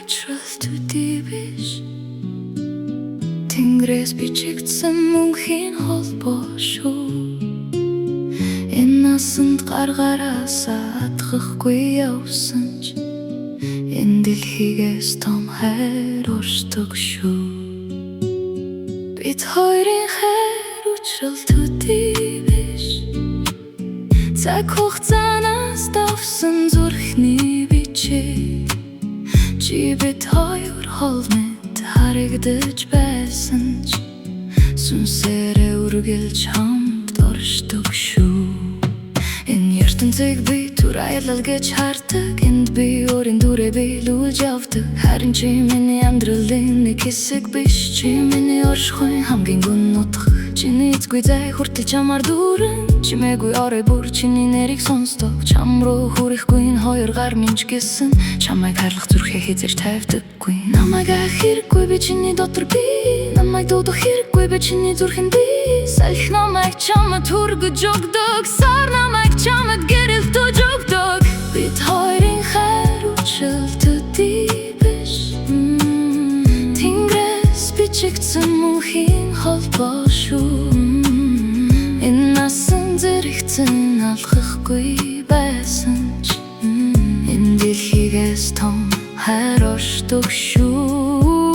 учрал төдий биш Тэнгэрээс бичигдсэн мөнхийн холбоо шүү Энэ насанд гаргаараасаа атгахгүй явсан ч Энэ дэлхийгээс том хайр уршдаг шүү Бид хоёрын хайр учрал төдий биш Цаг хугацаанаас давсан зүрхний бичиг Чи бид хоёр холмод харагдаж байсан ч Сүнсээрээ үргэлж хамт оршдог шүү Энэ ертөнцийг би түр аялал гэж хардаг Энд би өөрийн дүрээ биелүүлж явдаг Харин чи миний амьдралын нэг хэсэг биш Чи миний оршихуйн хамгийн гүн утга Чиний эзгүй зай хүртэл чамаар дүүрэн Чимээгүй орой бүр чиний нэрийг сонсдог Чам руу хүрэхгүй энэ хоёр гар минь ч гэсэн Чамайг хайрлах зүрхээ хязгаарч тавьдаггүй Намайг айх хэрэггүй би чиний дотор би Намайг дуудах хэрэггүй би чиний зүрхэнд би Салхи намайг чамд хүргэж өгдөг Сар намайг чамд гэрэлтэж өгдөг Бид хоёрын хайр учрал төдий биш Тэнгэрээс бичигдсэн мөнхийн холбоо шүү Энэ насан зэрэгцэн алхахгүй байсан ч Энэ дэлхийгээс том хайр оршдог шүү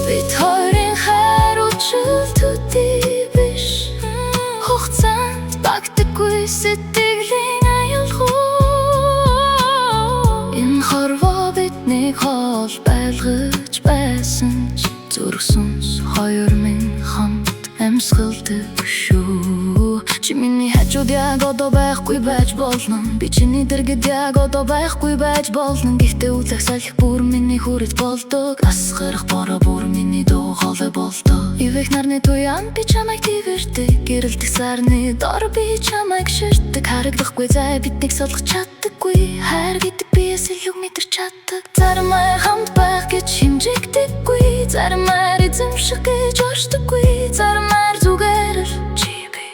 Бид хоёрын хайр учрал төдий биш Хугацаанд багтаггүй сэтгэлийн аялгуу Энэ хорвоо биднийг хоол байлгаж байсан ч Зүрх сүнс хоёр минь хамт амьсгалдаг шүү Чи миний хажууд яг одоо байхгүй байж болно Би чиний дэргэд яг одоо байхгүй байж болно Гэхдээ үлэх салхи бүр миний хүрэж болдог Асгарах бороо бүр миний дуу хоолой болдог Ивэх нарны туяан би чамайг твэрдэг Гэрэлтэх сарны дор би чамайг ширдэг Харагдахгүй зай биднийг солгож чаддаггүй Хайр гэдэг биес илүү мэдэрч чаддаг Зарим ай хамт байх гэж хэмжигдэггүй Зарим ай эзэмших гэж оршдоггүй Зарим ай зүгээр л чи би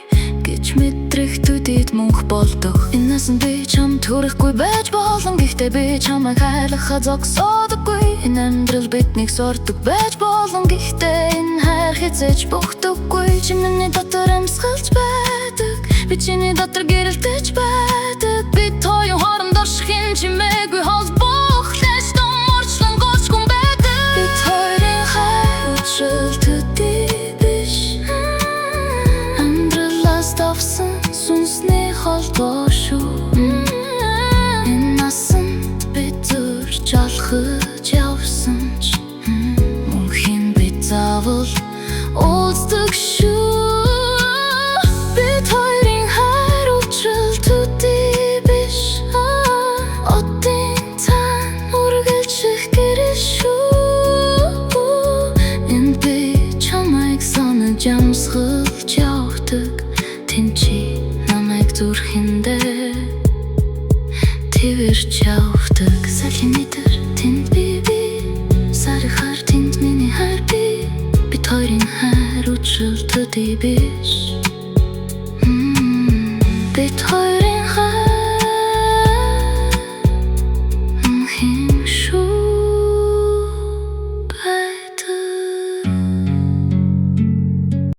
гэж мэдрэх төдийд мөнх болдог Энэ насанд би чамд хүрэхгүй байж болно Гэхдээ би чамайг хайрлахаа зогсоодоггүй Энэ амьдрал биднийг сордог байж болно Гэхдээ энэ хайр хэзээж бухдаггүй Чи миний дотор амьсгалж байдаг Би чиний дотор гэрэлтэж байдаг Бид хоёрын хооронд орших энэ чимээгүй холбоо Хлэш том орчлон гочгүн байдаг Бид хоёрын хайр учрал төдий биш Амьдралаас давсан сүнсний холбоо шүү Энэ насанд бид зурж алхаж явсан ч Мөнхийн бид заавал уулздаг шүү Бид хоёрын хайр учрал төдий биш Одын цаан үргэлжлэх гэрэл шүү Энд би чамайг санаж амьсгалж явдаг Тэнд чи намайг зүрхэндээ твэрч явдаг Салхи мэдэр тэнд би Сарихаар тэнд миний хайр би Бид хоёрын хайр учрал төдий биш Бид хоёрын